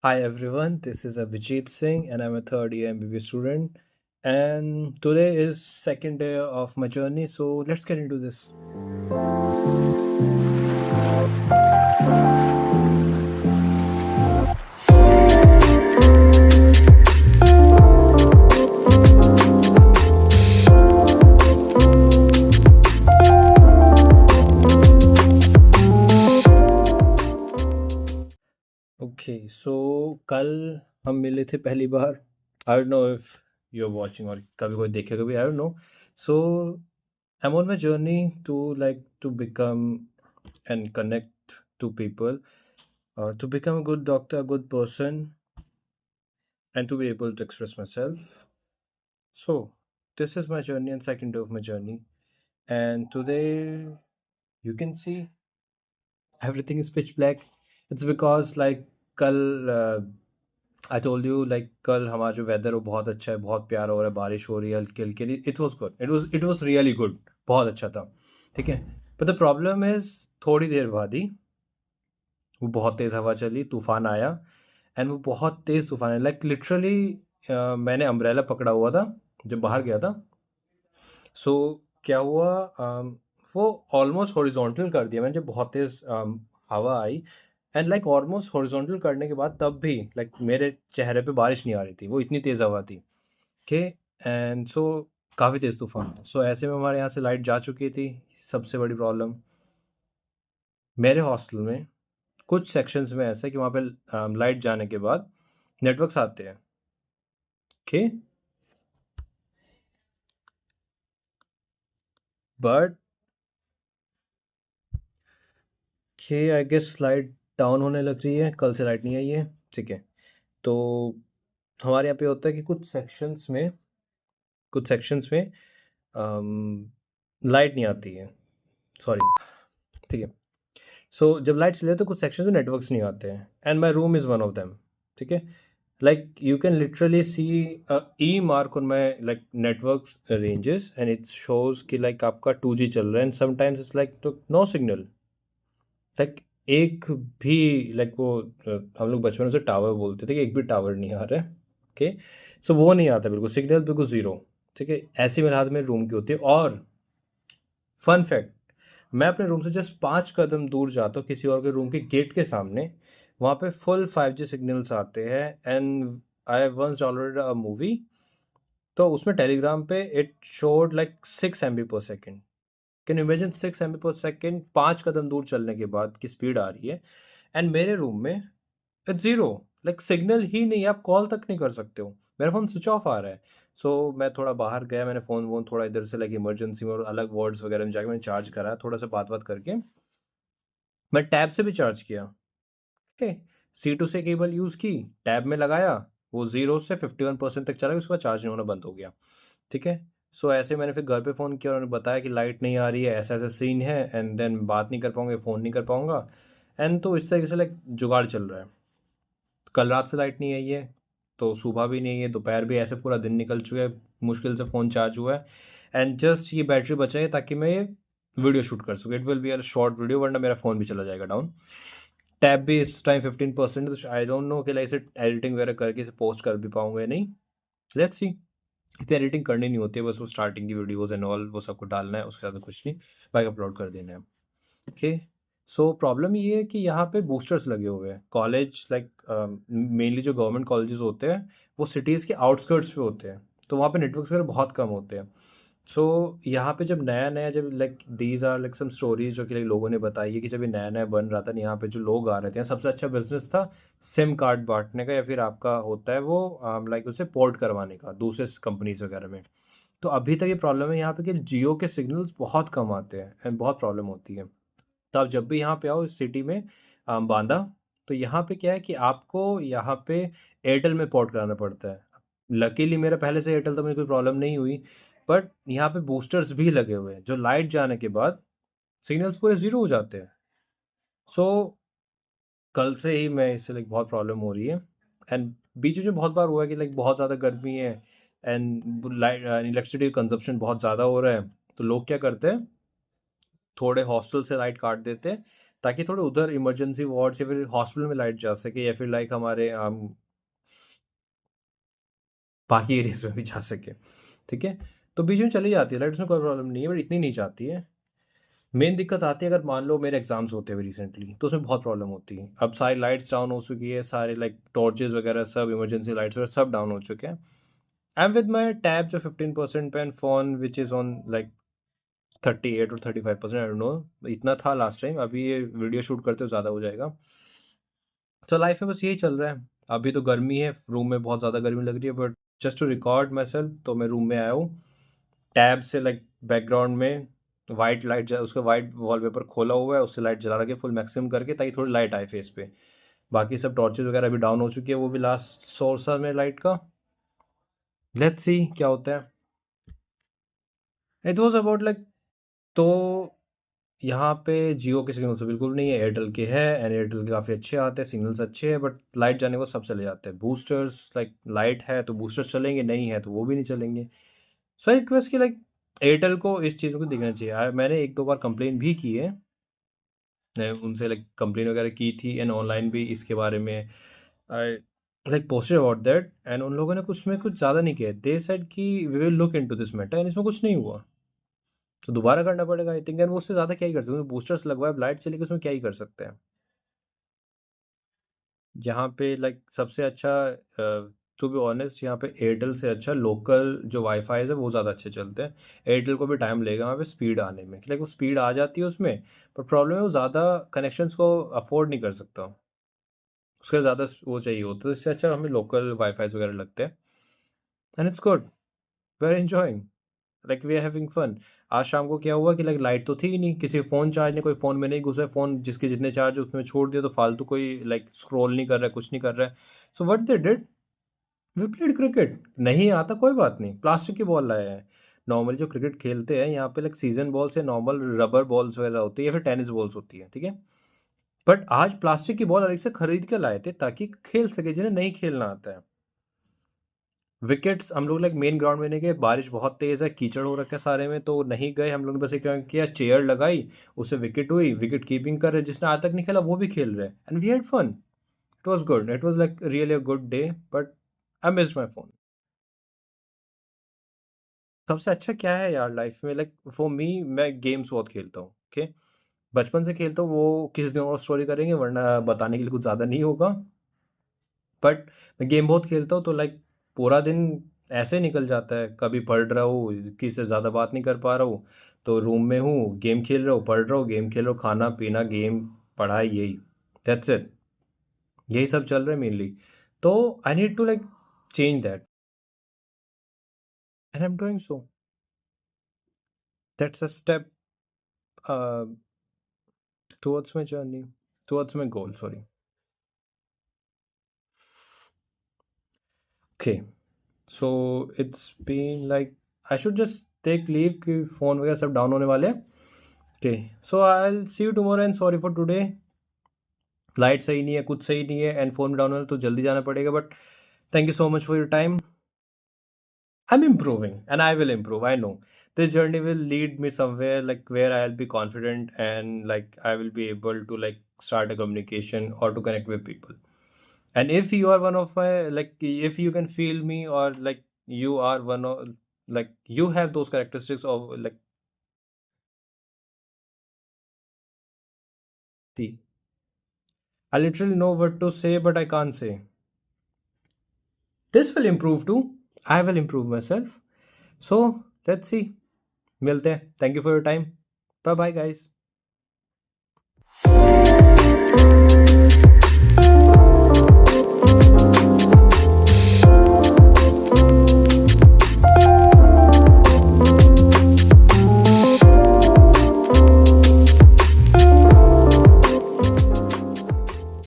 Hi everyone, this is Abhijit Singh and I'm a third year MBBS student. And today is second day of my journey, so let's get into this. Okay, so कल हम मिले थे पहली बार. I don't know if you're watching और कभी कोई देखेगा भी, I don't know. So I'm on my journey to become and connect to people, to become a good doctor, a good person, and to be able to express myself. So, this is my journey and second day of my journey. And today, you can see everything is pitch black. It's because कल I told you कल हमारा जो weather वो बहुत अच्छा है, बहुत प्यारा हो रहा है, बारिश हो रही है हल्की हल्की. It was good, it was really good, बहुत अच्छा था. ठीक है. बट द प्रॉब्लम इज, थोड़ी देर बाद ही वो बहुत तेज़ हवा चली, तूफान आया. एंड वो बहुत तेज़ तूफान आया, लिटरली मैंने अम्ब्रेला पकड़ा हुआ था जब बाहर गया था. सो क्या हुआ, वो ऑलमोस्ट हॉरिजॉन्टल कर दिया मैंने जब बहुत तेज़ हवा आई. एंड ऑलमोस्ट हॉरिजॉन्टल करने के बाद तब भी मेरे चेहरे पे बारिश नहीं आ रही थी, वो इतनी तेज़ हवा थी. ओके. एंड सो काफ़ी तेज़ तूफान था. सो ऐसे में हमारे यहाँ से लाइट जा चुकी थी. सबसे बड़ी प्रॉब्लम मेरे हॉस्टल में कुछ सेक्शंस में ऐसा है कि वहाँ पे लाइट जाने के बाद नेटवर्क्स आते हैं. ओके. बट ये आई गेस लाइट डाउन होने लग रही है, कल से लाइट नहीं आई है. ठीक है. तो हमारे यहाँ पे होता है कि कुछ सेक्शंस में लाइट नहीं आती है. सॉरी. ठीक है. सो जब लाइट चले तो कुछ सेक्शन में नेटवर्क्स नहीं आते हैं, and my room is one of them. ठीक है. You can literally see a E mark on my network ranges, and it shows कि आपका 2G चल रहा है, and sometimes it's तो no signal. एक भी वो हम लोग बचपन से टावर बोलते थे कि एक भी टावर नहीं आ रहा है. ओके. सो वो नहीं आता, बिल्कुल सिग्नल बिल्कुल ज़ीरो. ठीक है. ऐसी में हालत मेरे रूम की होती है. और फन फैक्ट, मैं अपने रूम से जस्ट 5 कदम दूर जाता हूँ किसी और के रूम के गेट के सामने, वहाँ पे फुल 5G सिग्नल्स आते हैं. And I once downloaded a movie, तो उसमें टेलीग्राम पे it showed 6 MB/s. Can imagine 6 MB/s 5 कदम दूर चलने के बाद की स्पीड आ रही है. एंड मेरे रूम में इट्स ज़ीरो, सिग्नल ही नहीं है, आप कॉल तक नहीं कर सकते हो. मेरा फ़ोन स्विच ऑफ आ रहा है. सो मैं थोड़ा बाहर गया, मैंने फ़ोन वोन थोड़ा इधर से इमरजेंसी में और अलग वार्ड्स वगैरह में जाके मैंने चार्ज करा, थोड़ा सा बात बात करके मैं टैब से भी चार्ज किया. ओके. C2 से केबल यूज़ की, टैब में लगाया, वो 0 से 51% तक चला गया, उसके बाद चार्ज नहीं होना बंद हो गया. ठीक है. सो ऐसे मैंने फिर घर पे फ़ोन किया, उन्होंने बताया कि लाइट नहीं आ रही है, ऐसा ऐसा सीन है, एंड देन बात नहीं कर पाऊंगे, फ़ोन नहीं कर पाऊंगा. एंड तो इस तरीके से जुगाड़ चल रहा है. कल रात से लाइट नहीं आई है, तो सुबह भी नहीं आई है, दोपहर भी, ऐसे पूरा दिन निकल चुका है, मुश्किल से फ़ोन चार्ज हुआ है. एंड जस्ट ये बैटरी बचा है ताकि मैं ये वीडियो शूट कर सकूँ. It will be a short video, वरना मेरा फ़ोन भी चला जाएगा डाउन. टैब भी इस टाइम 15%, तो आई डोंट नो कि इसे एडिटिंग वगैरह करके इसे पोस्ट कर भी पाऊंगा या नहीं. Let's see. इतनी एडिटिंग करनी नहीं होती है, बस वो स्टार्टिंग की वीडियोज़ एंड ऑल वो सबको डालना है, उसके बाद कुछ नहीं, बाकी अपलोड कर देना है. ओके. सो प्रॉब्लम ये है कि यहाँ पे बूस्टर्स लगे हुए हैं. कॉलेज मेनली जो गवर्नमेंट कॉलेजेस होते हैं वो सिटीज़ के आउटस्कर्ट्स पे होते हैं, तो वहाँ पे नेटवर्क्स वगैरह बहुत कम होते हैं. सो यहाँ पे जब नया नया, जब दीज आर सम स्टोरीज जो कि लोगों ने बताई है कि जब ये नया नया बन रहा था, यहाँ पे जो लोग आ रहे थे, सबसे अच्छा बिजनेस था सिम कार्ड बांटने का, या फिर आपका होता है वो उसे पोर्ट करवाने का दूसरे कंपनीज वगैरह में. तो अभी तक ये प्रॉब्लम है यहाँ पे कि जियो के सिग्नल्स बहुत कम आते हैं एंड बहुत प्रॉब्लम होती है. तो आप जब भी यहाँ पे आओ इस सिटी में, बांदा, तो यहाँ पे क्या है कि आपको यहाँ पे एयरटेल में पोर्ट कराना पड़ता है. लकीली मेरा पहले से एयरटेल, तो मुझे कोई प्रॉब्लम नहीं हुई. बट यहाँ पे बूस्टर्स भी लगे हुए हैं, जो लाइट जाने के बाद सिग्नल्स पूरे ज़ीरो हो जाते हैं. सो कल से ही मैं इससे बहुत प्रॉब्लम हो रही है. एंड बीच में बहुत बार हुआ है कि बहुत ज़्यादा गर्मी है एंड लाइट इलेक्ट्रिसिटी कंजप्शन बहुत ज़्यादा हो रहा है, तो लोग क्या करते हैं, थोड़े हॉस्टल से लाइट काट देते हैं, ताकि थोड़े उधर इमरजेंसी वार्ड्स या फिर हॉस्पिटल में लाइट जा सके, या फिर लाइक हमारे बाकी एरियाज में भी जा सके। ठीक है, तो बीच में चली जाती है लाइट, उसमें कोई प्रॉब्लम नहीं है, बट इतनी नहीं जाती है। मेन दिक्कत आती है अगर मान लो मेरे एग्जाम्स होते हैं रिसेंटली, तो उसमें बहुत प्रॉब्लम होती है। अब सारी लाइट्स डाउन हो चुकी है, सारे लाइक टॉर्चेज वगैरह सब, इमरजेंसी लाइट्स वगैरह सब डाउन हो चुके हैं। I am with my tab जो 15% पे, and phone which is on like 38 और 35%, आई डोंट नो, इतना था लास्ट टाइम। अभी ये वीडियो शूट करते हो ज़्यादा हो जाएगा। तो लाइफ में बस यही चल रहा है। अभी तो गर्मी है, रूम में बहुत ज़्यादा गर्मी लग रही है, but just to record myself तो मैं रूम में आया हूँ। टैब से लाइक बैकग्राउंड में वाइट लाइट, उसका वाइट वॉलपेपर खोला हुआ है, उससे लाइट जला रखी है फुल मैक्सिमम करके, ताकि थोड़ी लाइट आए फेस पे। बाकी सब टॉर्चेज वगैरह भी डाउन हो चुकी है, वो भी लास्ट सोर्स है मेरे लाइट का। लेट्स सी क्या होता है। इट वॉज अबाउट लाइक, तो यहाँ पे जियो के सिग्नल तो बिल्कुल नहीं है, एयरटेल के है, एंड एयरटेल के काफ़ी अच्छे आते हैं, सिग्नल्स अच्छे हैं, बट लाइट जाने को सब चले जाते हैं। बूस्टर्स लाइक लाइट है तो बूस्टर्स चलेंगे, नहीं है तो वो भी नहीं चलेंगे। सो रिक्वेस्ट की लाइक एयरटेल को इस चीज़ को देखना चाहिए। मैंने एक दो बार कंप्लेन भी की है, उनसे लाइक कंप्लेन वगैरह की थी, एंड ऑनलाइन भी इसके बारे में I like posted about that, and उन लोगों ने कुछ में कुछ ज़्यादा नहीं किया। दे सेड कि we will look into this matter, and इसमें कुछ नहीं हुआ, तो दोबारा करना पड़ेगा आई थिंक। एंड वो उससे ज़्यादा क्या ही कर सकते हैं, बूस्टर्स लगवाए, लाइट चलेगी, उसमें क्या ही कर सकते हैं। यहाँ पे लाइक सबसे अच्छा, टू बी ऑनेस्ट, यहाँ पे एयरटेल से अच्छा लोकल जो वाईफाई है वो ज़्यादा अच्छे चलते हैं। एयरटेल को भी टाइम लगेगा वहाँ पे स्पीड आने में, लाइक वो स्पीड आ जाती है उसमें, पर प्रॉब्लम है वो ज़्यादा कनेक्शंस को अफोर्ड नहीं कर सकता, उसका ज़्यादा वो चाहिए होता है। तो इससे अच्छा हमें लोकल वाईफाई वगैरह लगते हैं, and it's good, we are enjoying, like we are having fun. आज शाम को क्या हुआ कि लाइक लाइट तो थी ही नहीं, किसी फ़ोन चार्ज नहीं, कोई फ़ोन में नहीं घुसा है, फ़ोन जिसके जितने चार्ज है उसमें छोड़ दिया, तो फालतू कोई लाइक स्क्रॉल नहीं कर रहा है, कुछ नहीं कर रहा है। So what they did, we played cricket. नहीं आता कोई बात नहीं, प्लास्टिक की बॉल लाया है। नॉर्मली जो क्रिकेट खेलते हैं यहाँ पे लाइक सीजन बॉल से नॉर्मल रबर बॉल्स वगैरह होती है, या फिर टेनिस बॉल्स होती है, ठीक है। बट आज प्लास्टिक की बॉल अलग से खरीद के लाए थे ताकि खेल सके जिन्हें नहीं खेलना आता है। विकेट्स हम लोग लाइक मेन ग्राउंड में नहीं गए, बारिश बहुत तेज़ है, कीचड़ हो रखा है सारे में, तो नहीं गए हम लोग ने। बस एक क्या किया, चेयर लगाई, उससे विकेट हुई, विकेट कीपिंग कर रहे, जिसने आज तक नहीं खेला वो भी खेल रहे, and we had fun. It was good, it was like really a good day, but I miss my phone. सबसे अच्छा क्या है यार लाइफ में, लाइक फॉर मी, मैं गेम्स बहुत खेलता हूँ, ओके। बचपन से खेलता हूँ, वो किसी दिन और स्टोरी करेंगे, वरना बताने के लिए कुछ ज़्यादा नहीं होगा। बट मैं गेम बहुत खेलता हूँ, तो लाइक पूरा दिन ऐसे निकल जाता है, कभी पढ़ रहा हूँ, किसी से ज़्यादा बात नहीं कर पा रहा हूँ, तो रूम में हूँ, गेम खेल रहा हूँ, पढ़ रहा हूँ, गेम खेल रहा हूँ, खाना पीना गेम, पढ़ाई, यही, दैट्स इट, यही सब चल रहा है मेनली। तो I need to like change that, and I am doing so, that's a step towards my journey, towards my goal, sorry. Okay, so it's been like I should just take leave कि phone वगैरह सब down होने वाले हैं। Okay, so I will see you tomorrow, and sorry for today. Light सही नहीं है, कुछ सही नहीं है, एंड फ़ोन डाउन है तो जल्दी जाना पड़ेगा, but thank you so much for your time. I am improving and I will improve, I know this journey will lead me somewhere like where I'll be confident, and like I will be able to like start a communication or to connect with people. And if you are one of my like, if you can feel me, or like you are one of, like you have those characteristics of like, see, I literally know what to say but I can't say. This will improve too, I will improve myself. So let's see, मिलते हैं, thank you for your time, bye bye guys.